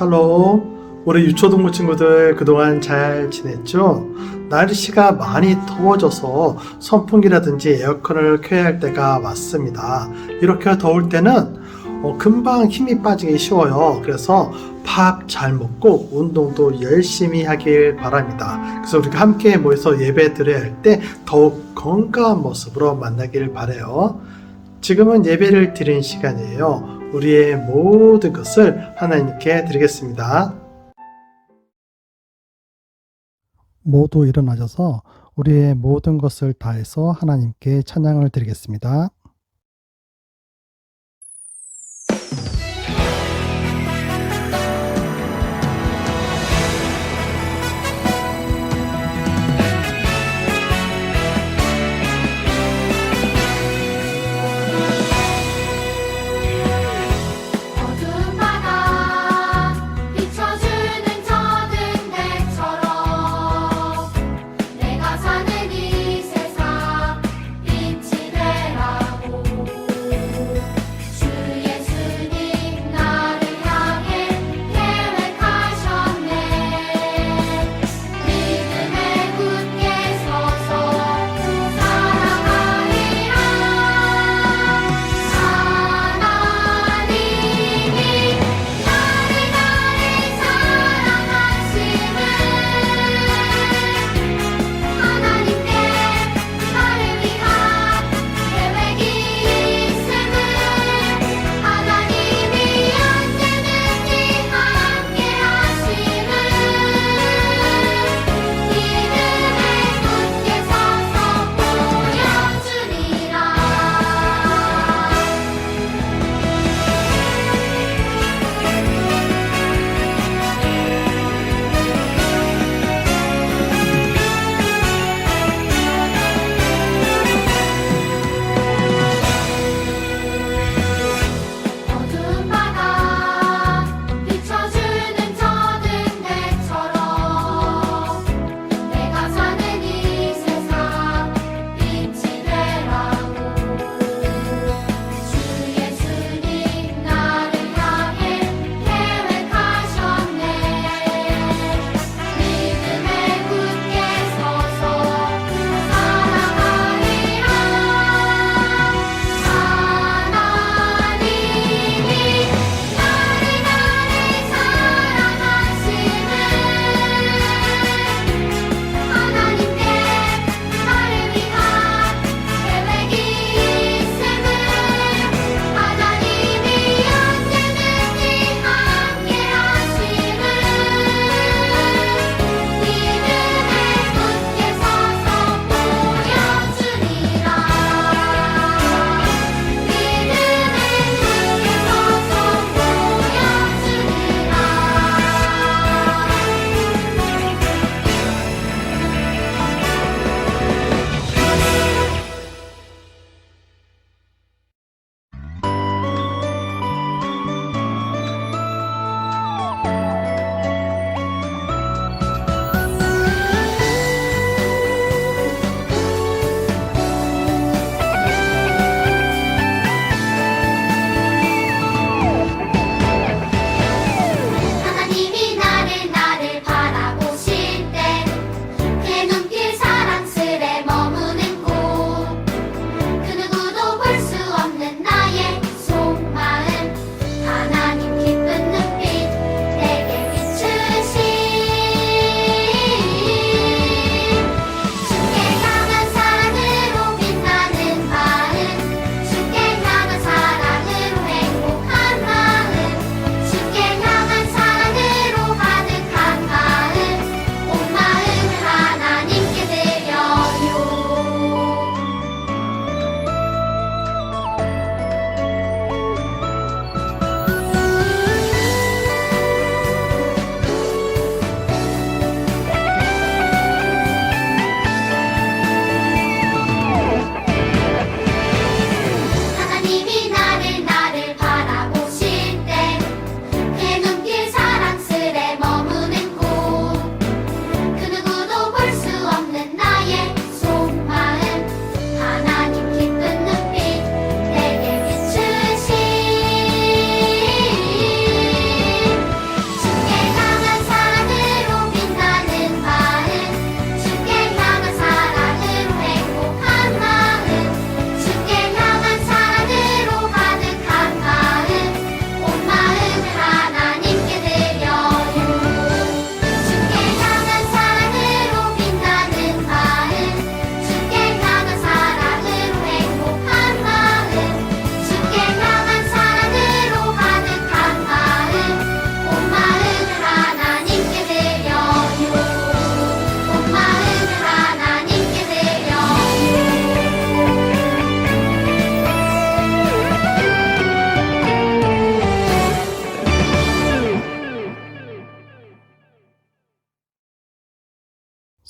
샬롬. 우리 유초동부 친구들 그동안 잘 지냈죠? 날씨가 많이 더워져서 선풍기라든지 에어컨을 켜야 할 때가 왔습니다. 이렇게 더울 때는 금방 힘이 빠지기 쉬워요. 그래서 밥 잘 먹고 운동도 열심히 하길 바랍니다. 그래서 우리가 함께 모여서 예배 드려야 할 때 더욱 건강한 모습으로 만나길 바라요. 지금은 예배를 드리는 시간이에요. 우리의 모든 것을 하나님께 드리겠습니다. 모두 일어나셔서 우리의 모든 것을 다해서 하나님께 찬양을 드리겠습니다. 내가 사는 이 세상 빛이 되라.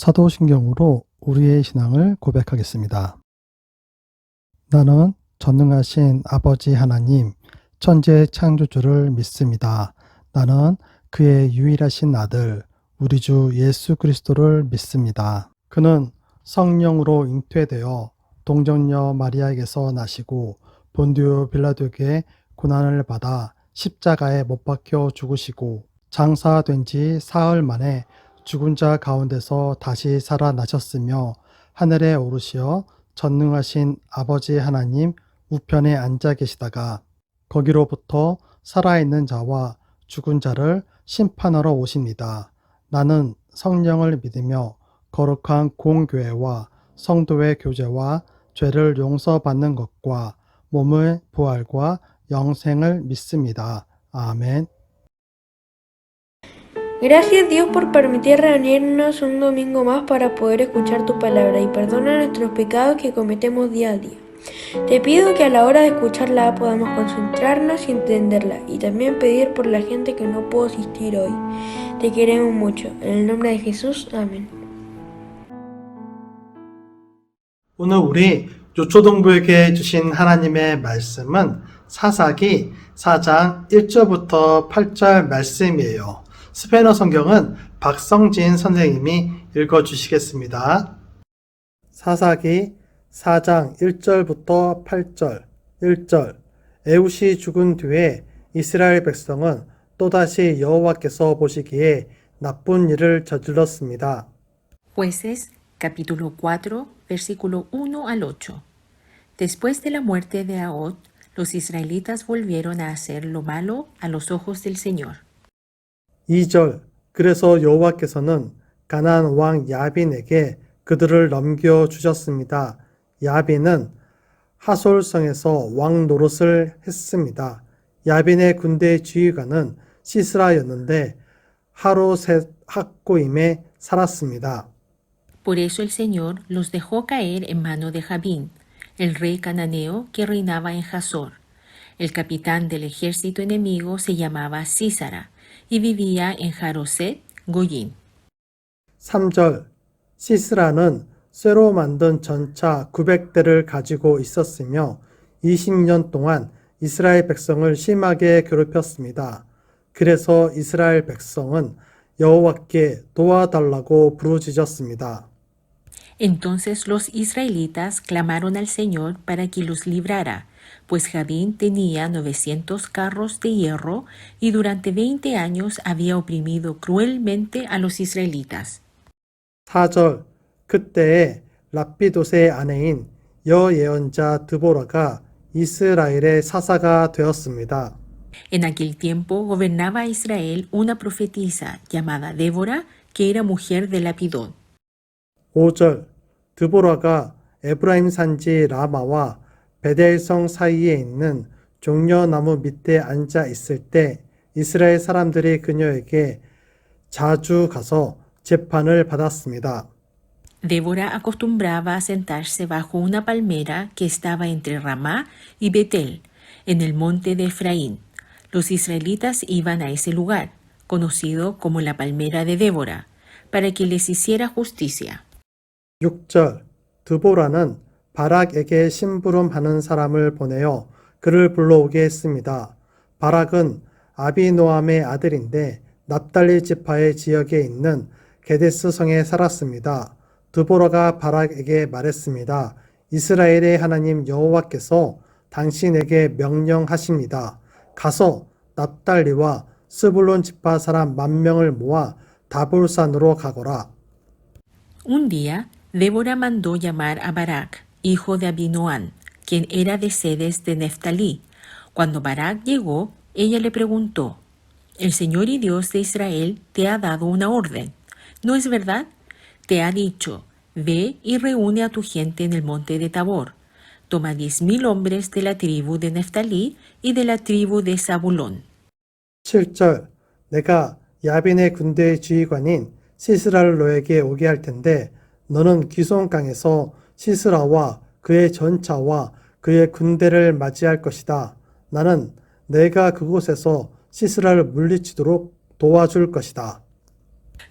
사도신경으로 우리의 신앙을 고백하겠습니다. 나는 전능하신 아버지 하나님, 천지의 창조주를 믿습니다. 나는 그의 유일하신 아들, 우리 주 예수 그리스도를 믿습니다. 그는 성령으로 잉태되어 동정녀 마리아에게서 나시고 본디오 빌라도에게 고난을 받아 십자가에 못 박혀 죽으시고 장사된 지 사흘 만에 죽은 자 가운데서 다시 살아나셨으며 하늘에 오르시어 전능하신 아버지 하나님 우편에 앉아 계시다가 거기로부터 살아있는 자와 죽은 자를 심판하러 오십니다. 나는 성령을 믿으며 거룩한 공교회와 성도의 교제와 죄를 용서받는 것과 몸의 부활과 영생을 믿습니다. 아멘. Gracias Dios por permitir reunirnos un domingo más para poder escuchar tu palabra y perdona nuestros pecados que cometemos día a día. Te pido que a la hora de escucharla podamos concentrarnos y entenderla y también pedir por la gente que no pudo asistir hoy. Te queremos mucho. En el nombre de Jesús. Amén. 오늘 우리 요초동부에게 주신 하나님의 말씀은 사사기 4장 1절부터 8절 말씀이에요. 스페인어 성경은 박성진 선생님이 읽어주시겠습니다. 사사기 4장 1절부터 8절 1절 에훗이 죽은 뒤에 이스라엘 백성은 또다시 여호와께서 보시기에 나쁜 일을 저질렀습니다. Jueces, capítulo 4, versículo 1 al 8. Después de la muerte de Ahod, los israelitas volvieron a hacer lo malo a los ojos del Señor. 2절 그래서 여호와께서는 가나안 왕 야빈에게 그들을 넘겨주셨습니다. 야빈은 하솔성에서 왕 노릇을 했습니다. 야빈의 군대 지휘관은 시스라였는데 하로셋 학고임에 살았습니다. Por eso el Señor los dejó caer en mano de Jabín, el rey cananeo que reinaba en Hazor. El capitán del ejército enemigo se llamaba Sísara y vivía en Jaroset, Goyín. 3절 시스라는 쇠로 만든 전차 900대를 가지고 있었으며 20년 동안 이스라엘 백성을 심하게 괴롭혔습니다. 그래서 이스라엘 백성은 여호와께 도와달라고 부르짖었습니다. Entonces los israelitas clamaron al Señor para que los librara, pues Jabín tenía 900 carros de hierro y durante 20 años había oprimido cruelmente a los israelitas. 4절 그때에 랍비돗의 아내인 여예언자 드보라가 이스라엘의 사사가 되었습니다. En aquel tiempo gobernaba a Israel una profetisa llamada Débora, que era mujer de Lapidón. 5절 드보라가 에브라임 산지 라마와 베델성 사이에 있는 종려나무 밑에 앉아 있을 때 이스라엘 사람들이 그녀에게 자주 가서 재판을 받았습니다. Débora acostumbraba a sentarse bajo una palmera que estaba entre Ramá y Betel, en el monte de Efraín. Los israelitas iban a ese lugar, conocido como la palmera de Débora, para que les hiciera justicia. 6절 드보라는 바락에게 심부름하는 사람을 보내어 그를 불러오게 했습니다. 바락은 아비노함의 아들인데 납달리 지파의 지역에 있는 게데스 성에 살았습니다. 드보라가 바락에게 말했습니다. 이스라엘의 하나님 여호와께서 당신에게 명령하십니다. 가서 납달리와 스불론 지파 사람 10,000명을 모아 다볼산으로 가거라. Un día, Débora mandó llamar a Barak, hijo de Abinoam, quien era de Sedes de Neftalí. Cuando Barak llegó, ella le preguntó: El Señor y Dios de Israel te ha dado una orden, ¿no es verdad? Te ha dicho: ve y reúne a tu gente en el monte de Tabor. Toma 10,000 hombres de la tribu de Neftalí y de la tribu de Zabulón. 7절 내가 야빈의 군대 지휘관인 시스라를 너에게 오게 할 텐데 너는 기손강에서 시스라와 그의 전차와 그의 군대를 맞이할 것이다. 나는 내가 그곳에서 시스라를 물리치도록 도와줄 것이다.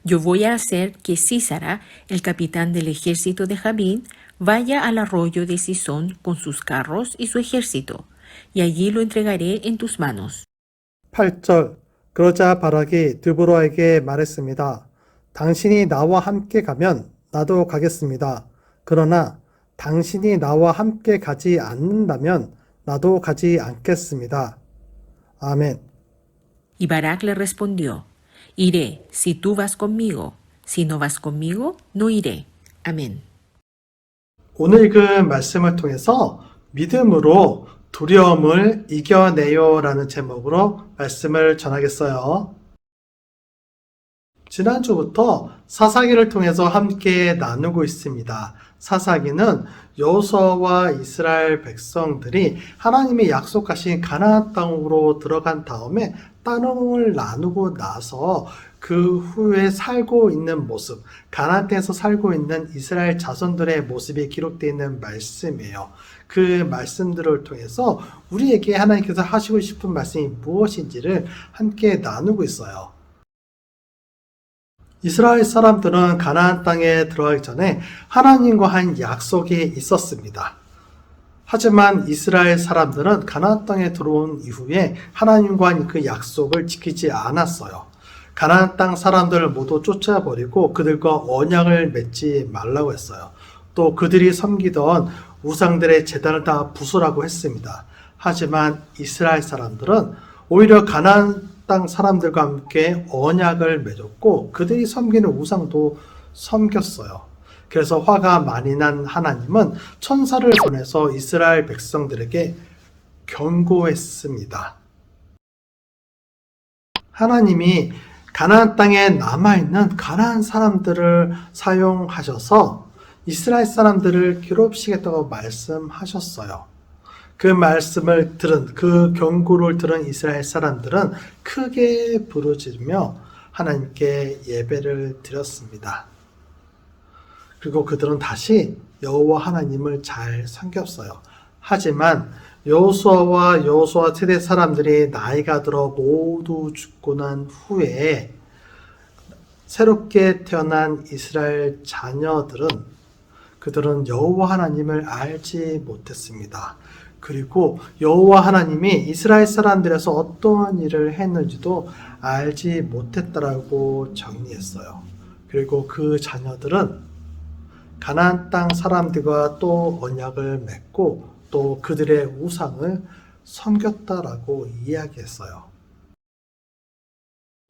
Yo voy a hacer que Sísara, el capitán del ejército de Jabín, vaya al arroyo de Sison con sus carros y su ejército, y allí lo entregaré en tus manos. 8절 그러자 바락이 드보라에게 말했습니다. 당신이 나와 함께 가면 나도 가겠습니다. 그러나 당신이 나와 함께 가지 않는다면 나도 가지 않겠습니다. 아멘. Y Barak le respondió, iré si tú vas conmigo, si no vas conmigo, no iré. Amén. 오늘 읽은 말씀을 통해서 믿음으로 두려움을 이겨내요 라는 제목으로 말씀을 전하겠어요. 지난주부터 사사기를 통해서 함께 나누고 있습니다. 사사기는 여호수아와 이스라엘 백성들이 하나님이 약속하신 가나안 땅으로 들어간 다음에 땅을 나누고 나서 그 후에 살고 있는 모습, 가나안 땅에서 살고 있는 이스라엘 자손들의 모습이 기록되어 있는 말씀이에요. 그 말씀들을 통해서 우리에게 하나님께서 하시고 싶은 말씀이 무엇인지를 함께 나누고 있어요. 이스라엘 사람들은 가나안 땅에 들어가기 전에 하나님과 한 약속이 있었습니다. 하지만 이스라엘 사람들은 가나안 땅에 들어온 이후에 하나님과 한 그 약속을 지키지 않았어요. 가나안 땅 사람들을 모두 쫓아버리고 그들과 언약을 맺지 말라고 했어요. 또 그들이 섬기던 우상들의 제단을 다 부수라고 했습니다. 하지만 이스라엘 사람들은 오히려 가나안 땅 사람들과 함께 언약을 맺었고 그들이 섬기는 우상도 섬겼어요. 그래서 화가 많이 난 하나님은 천사를 보내서 이스라엘 백성들에게 경고했습니다. 하나님이 가나안 땅에 남아있는 가나안 사람들을 사용하셔서 이스라엘 사람들을 괴롭히겠다고 말씀하셨어요. 그 말씀을 들은, 그 경고를 들은 이스라엘 사람들은 크게 부르짖으며 하나님께 예배를 드렸습니다. 그리고 그들은 다시 여호와 하나님을 잘 섬겼어요. 하지만 여호수아와 여호수아 세대 사람들이 나이가 들어 모두 죽고 난 후에 새롭게 태어난 이스라엘 자녀들은 그들은 여호와 하나님을 알지 못했습니다. 그리고 여호와 하나님이 이스라엘 사람들에서 어떠한 일을 했는지도 알지 못했다라고 정리했어요. 그리고 그 자녀들은 가나안 땅 사람들과 또 언약을 맺고 또 그들의 우상을 섬겼다라고 이야기했어요.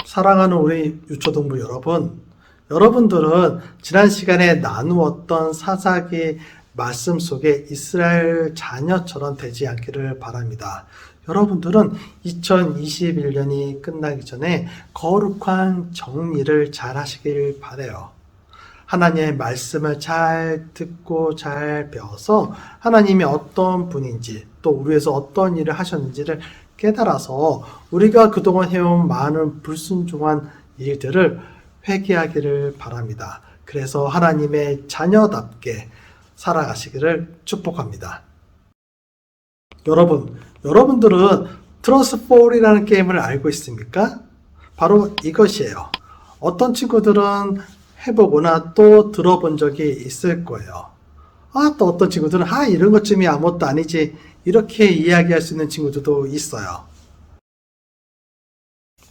사랑하는 우리 유초동부 여러분, 여러분들은 지난 시간에 나누었던 사사기 말씀 속에 이스라엘 자녀처럼 되지 않기를 바랍니다. 여러분들은 2021년이 끝나기 전에 거룩한 정리를 잘 하시길 바라요. 하나님의 말씀을 잘 듣고 잘 배워서 하나님이 어떤 분인지 또 우리 위해서 어떤 일을 하셨는지를 깨달아서 우리가 그동안 해온 많은 불순종한 일들을 회개하기를 바랍니다. 그래서 하나님의 자녀답게 살아가시기를 축복합니다. 여러분들은 트러스폴이라는 게임을 알고 있습니까? 바로 이것이에요. 어떤 친구들은 해보거나 또 들어본 적이 있을 거예요. 또 어떤 친구들은 이런 것쯤이 아무것도 아니지 이렇게 이야기할 수 있는 친구들도 있어요.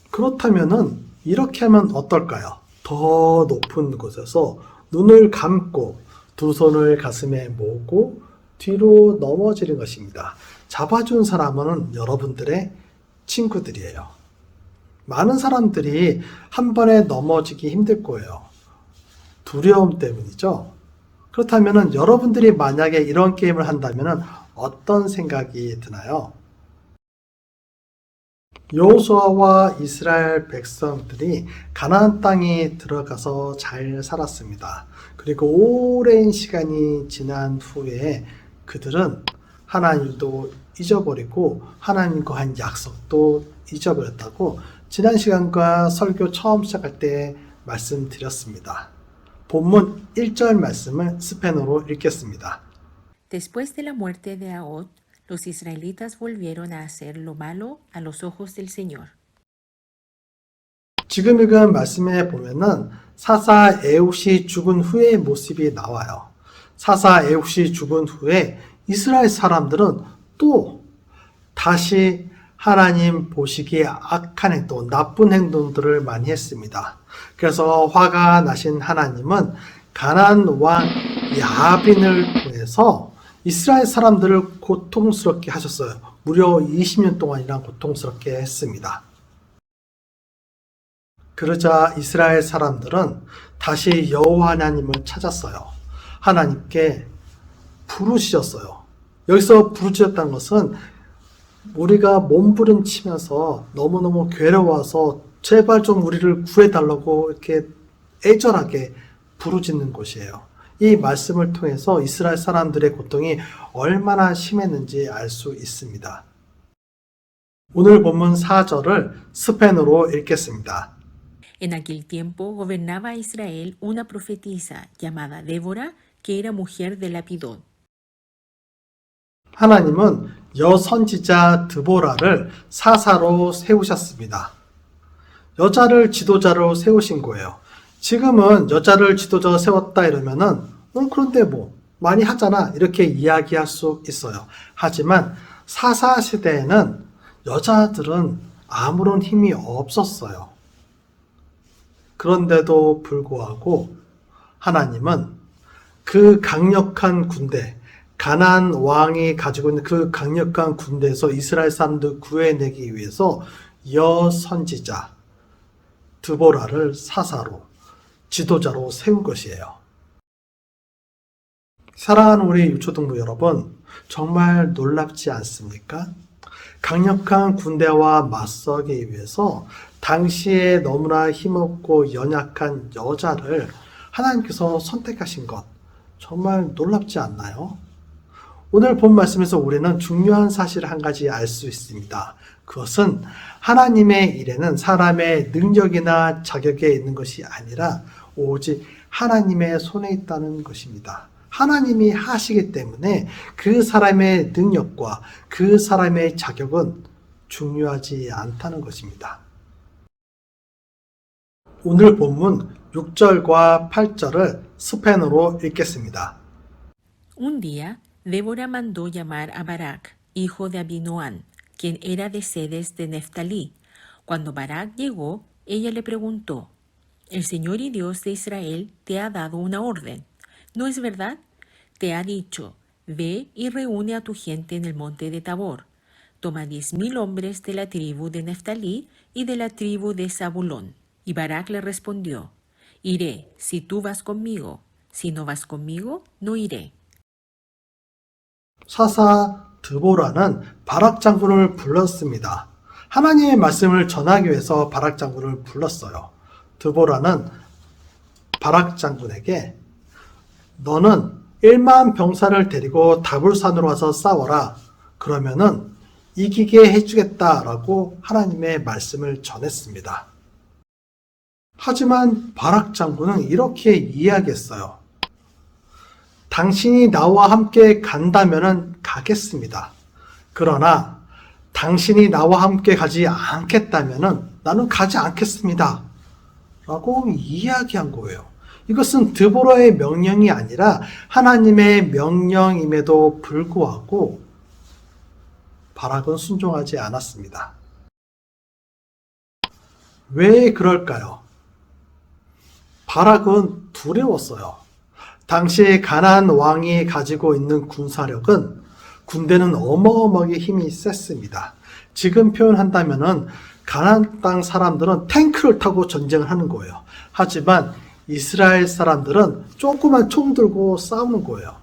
그렇다면은 이렇게 하면 어떨까요? 더 높은 곳에서 눈을 감고 두 손을 가슴에 모으고 뒤로 넘어지는 것입니다. 잡아준 사람은 여러분들의 친구들이에요. 많은 사람들이 한 번에 넘어지기 힘들 거예요. 두려움 때문이죠. 그렇다면 여러분들이 만약에 이런 게임을 한다면 어떤 생각이 드나요? 여호수아와 이스라엘 백성들이 가나안 땅에 들어가서 잘 살았습니다. 그리고 오랜 시간이 지난 후에 그들은 하나님도 잊어버리고 하나님과 한 약속도 잊어버렸다고 지난 시간과 설교 처음 시작할 때 말씀드렸습니다. 본문 1절 말씀을 스페인어로 읽겠습니다. Después de la muerte de Ahod, los israelitas volvieron a hacer lo malo a los ojos del Señor. 지금 읽은 말씀에 보면은 사사 에훗이 죽은 후의 모습이 나와요. 사사 에훗이 죽은 후에 이스라엘 사람들은 또 다시 하나님 보시기에 악한 행동, 나쁜 행동들을 많이 했습니다. 그래서 화가 나신 하나님은 가나안 왕 야빈을 통해서 이스라엘 사람들을 고통스럽게 하셨어요. 무려 20년 동안이나 고통스럽게 했습니다. 그러자 이스라엘 사람들은 다시 여호와 하나님을 찾았어요. 하나님께 부르짖었어요. 여기서 부르짖었다는 것은 우리가 몸부림치면서 너무너무 괴로워서 제발 좀 우리를 구해달라고 이렇게 애절하게 부르짖는 것이에요. 이 말씀을 통해서 이스라엘 사람들의 고통이 얼마나 심했는지 알 수 있습니다. 오늘 본문 4절을 스페인어로 읽겠습니다. En aquel tiempo gobernaba Israel una profetisa llamada Débora, que era mujer de Lapidón. 하나님은 여선지자 드보라를 사사로 세우셨습니다. 여자를 지도자로 세우신 거예요. 지금은 여자를 지도자로 세웠다 이러면은 그런데 뭐 많이 하잖아 이렇게 이야기할 수 있어요. 하지만 사사 시대에는 여자들은 아무런 힘이 없었어요. 그런데도 불구하고 하나님은 그 강력한 군대, 가나안 왕이 가지고 있는 그 강력한 군대에서 이스라엘 사람들 구해내기 위해서 여선지자 드보라를 사사로 지도자로 세운 것이에요. 사랑하는 우리 유초등부 여러분, 정말 놀랍지 않습니까? 강력한 군대와 맞서기 위해서 당시에 너무나 힘없고 연약한 여자를 하나님께서 선택하신 것, 정말 놀랍지 않나요? 오늘 본 말씀에서 우리는 중요한 사실을 한 가지 알 수 있습니다. 그것은 하나님의 일에는 사람의 능력이나 자격에 있는 것이 아니라 오직 하나님의 손에 있다는 것입니다. 하나님이 하시기 때문에 그 사람의 능력과 그 사람의 자격은 중요하지 않다는 것입니다. 오늘 본문 6절과 8절을 스페인어로 읽겠습니다. Un día, Débora mandó llamar a Barak, hijo de Abinoam, quien era de Sedes de Neftalí. Cuando Barak llegó, ella le preguntó, «El Señor y Dios de Israel te ha dado una orden, ¿no es verdad? Te ha dicho, ve y reúne a tu gente en el monte de Tabor. Toma 10,000 hombres de la tribu de Neftalí y de la tribu de Zabulón». Y Barak le respondió, «Iré si tú vas conmigo, si no vas conmigo, no iré». 사사 드보라는 바락 장군을 불렀습니다. 하나님의 말씀을 전하기 위해서 바락 장군을 불렀어요. 드보라는 바락 장군에게 너는 1만 병사를 데리고 다불산으로 와서 싸워라. 그러면은 이기게 해주겠다라고 하나님의 말씀을 전했습니다. 하지만 바락 장군은 이렇게 이야기했어요. 당신이 나와 함께 간다면은 가겠습니다. 그러나 당신이 나와 함께 가지 않겠다면은 나는 가지 않겠습니다. 라고 이야기한 거예요. 이것은 드보라의 명령이 아니라 하나님의 명령임에도 불구하고 바락은 순종하지 않았습니다. 왜 그럴까요? 바락은 두려웠어요. 당시 가나안 왕이 가지고 있는 군사력은 군대는 어마어마하게 힘이 셌습니다. 지금 표현한다면은 가나안 땅 사람들은 탱크를 타고 전쟁을 하는 거예요. 하지만 이스라엘 사람들은 조그만 총 들고 싸우는 거예요.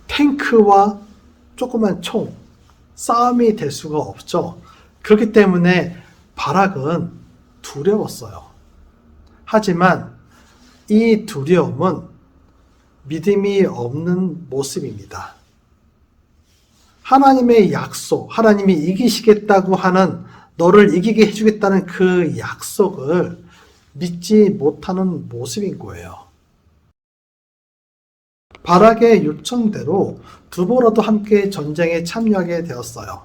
탱크와 조그만 총, 싸움이 될 수가 없죠. 그렇기 때문에 바락은 두려웠어요. 하지만 이 두려움은 믿음이 없는 모습입니다. 하나님의 약속, 하나님이 이기시겠다고 하는 너를 이기게 해주겠다는 그 약속을 믿지 못하는 모습인 거예요. 바락의 요청대로 드보라도 함께 전쟁에 참여하게 되었어요.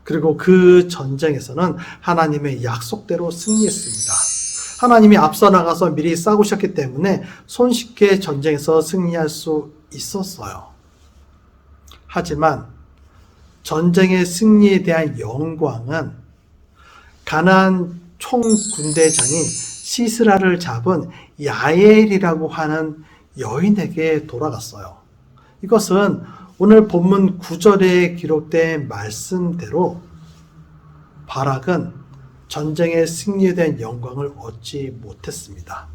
그리고 그 전쟁에서는 하나님의 약속대로 승리했습니다. 하나님이 앞서 나가서 미리 싸우셨기 때문에 손쉽게 전쟁에서 승리할 수 있었어요. 하지만 전쟁의 승리에 대한 영광은 가나안 총군대장이 시스라를 잡은 야엘이라고 하는 여인에게 돌아갔어요. 이것은 오늘 본문 9절에 기록된 말씀대로 바락은 전쟁의 승리에 대한 영광을 얻지 못했습니다.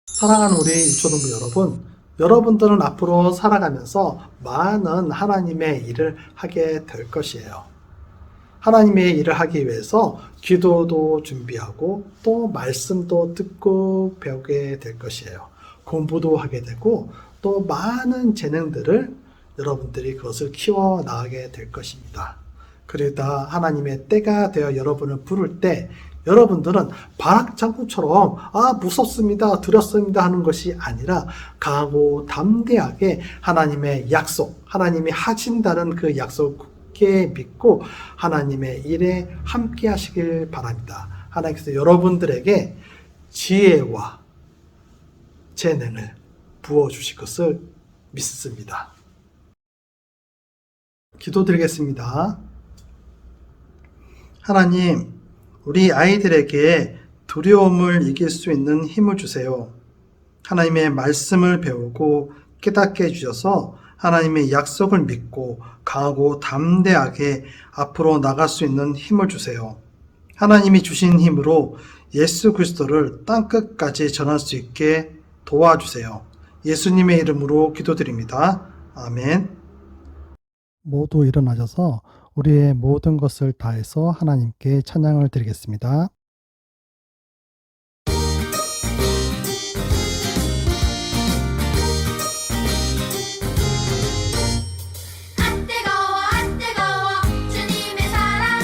사랑하는 우리 유초동부 여러분, 여러분들은 앞으로 살아가면서 많은 하나님의 일을 하게 될 것이에요. 하나님의 일을 하기 위해서 기도도 준비하고 또 말씀도 듣고 배우게 될 것이에요. 공부도 하게 되고 또 많은 재능들을 여러분들이 그것을 키워나가게 될 것입니다. 그러다 하나님의 때가 되어 여러분을 부를 때 여러분들은 바락 장군처럼 무섭습니다, 두렵습니다 하는 것이 아니라 강하고 담대하게 하나님의 약속, 하나님이 하신다는 그 약속 굳게 믿고 하나님의 일에 함께 하시길 바랍니다. 하나님께서 여러분들에게 지혜와 재능을 부어주실 것을 믿습니다. 기도드리겠습니다. 하나님, 우리 아이들에게 두려움을 이길 수 있는 힘을 주세요. 하나님의 말씀을 배우고 깨닫게 해주셔서 하나님의 약속을 믿고 강하고 담대하게 앞으로 나갈 수 있는 힘을 주세요. 하나님이 주신 힘으로 예수 그리스도를 땅끝까지 전할 수 있게 도와주세요. 예수님의 이름으로 기도드립니다. 아멘. 모두 일어나셔서 우리의 모든 것을 다해서 하나님께 찬양을 드리겠습니다. 안 뜨거워 주님의 사랑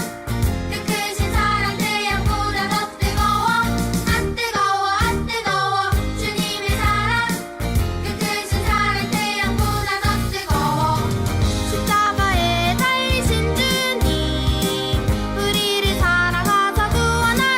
그 크신 사랑 태양보다 더 뜨거워 안 뜨거워 주님의 사랑 그 크신 사랑 태양보다 더 뜨거워 십자가에 달리신 주님 우리를 사랑하사 구원하셨네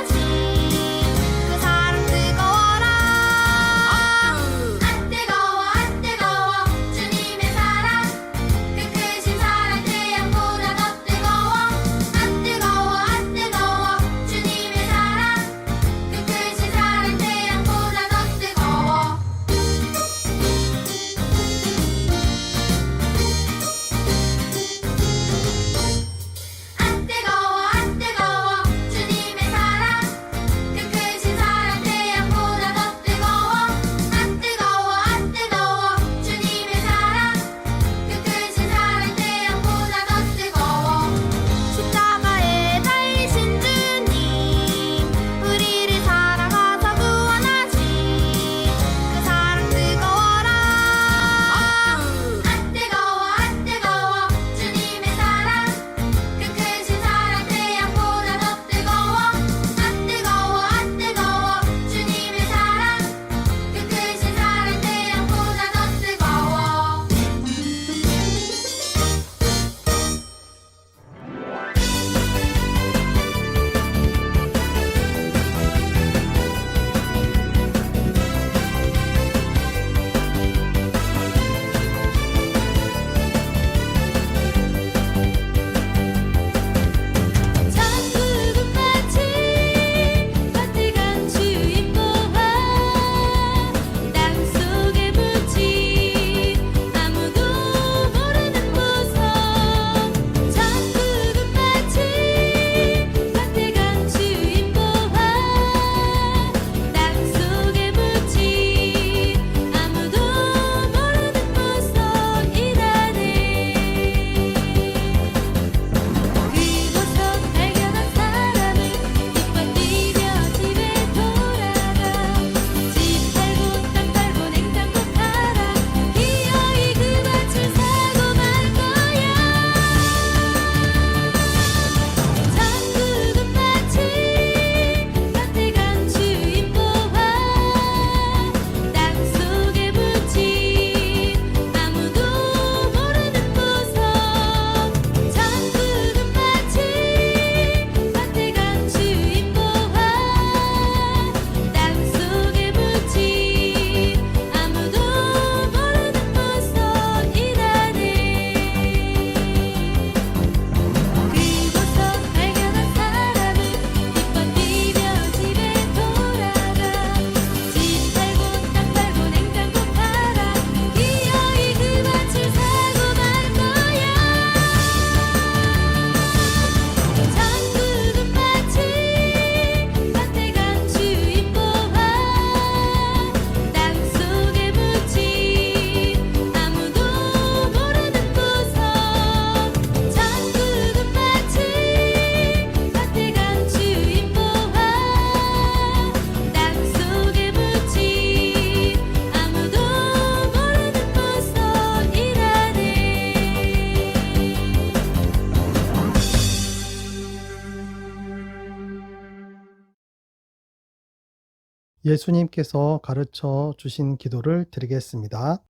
예수님께서 가르쳐 주신 기도를 드리겠습니다.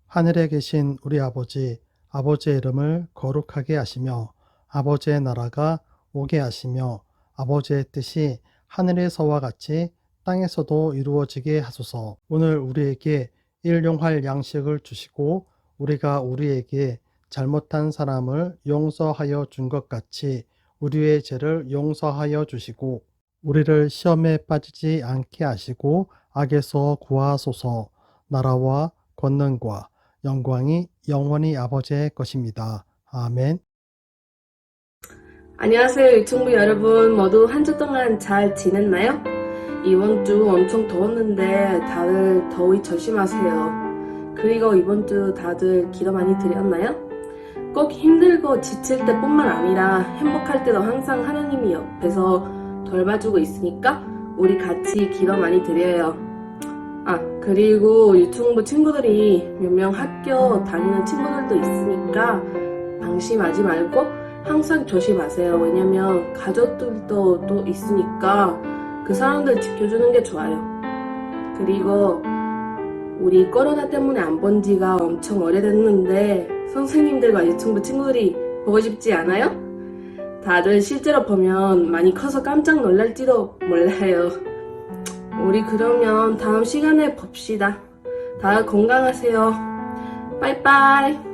하늘에 계신 우리 아버지, 아버지의 이름을 거룩하게 하시며 아버지의 나라가 오게 하시며 아버지의 뜻이 하늘에서와 같이 땅에서도 이루어지게 하소서. 오늘 우리에게 일용할 양식을 주시고 우리가 우리에게 잘못한 사람을 용서하여 준 것 같이 우리의 죄를 용서하여 주시고 우리를 시험에 빠지지 않게 하시고 악에서 구하소서. 나라와 권능과 영광이 영원히 아버지의 것입니다. 아멘. 안녕하세요, 유튜브 여러분. 모두 한 주 동안 잘 지냈나요? 이번 주 엄청 더웠는데 다들 더위 조심하세요. 그리고 이번 주 다들 기도 많이 드렸나요? 꼭 힘들고 지칠 때뿐만 아니라 행복할 때도 항상 하나님이 옆에서 돌봐주고 있으니까 우리 같이 기도 많이 드려요. 그리고 유튜브 친구들이 몇 명 학교 다니는 친구들도 있으니까 방심하지 말고 항상 조심하세요. 왜냐면 가족들도 또 있으니까 그 사람들 지켜주는 게 좋아요. 그리고 우리 코로나 때문에 안 본 지가 엄청 오래됐는데 선생님들과 유튜브 친구들이 보고 싶지 않아요? 다들 실제로 보면 많이 커서 깜짝 놀랄지도 몰라요. 우리 그러면 다음 시간에 봅시다. 다들 건강하세요. 빠이빠이.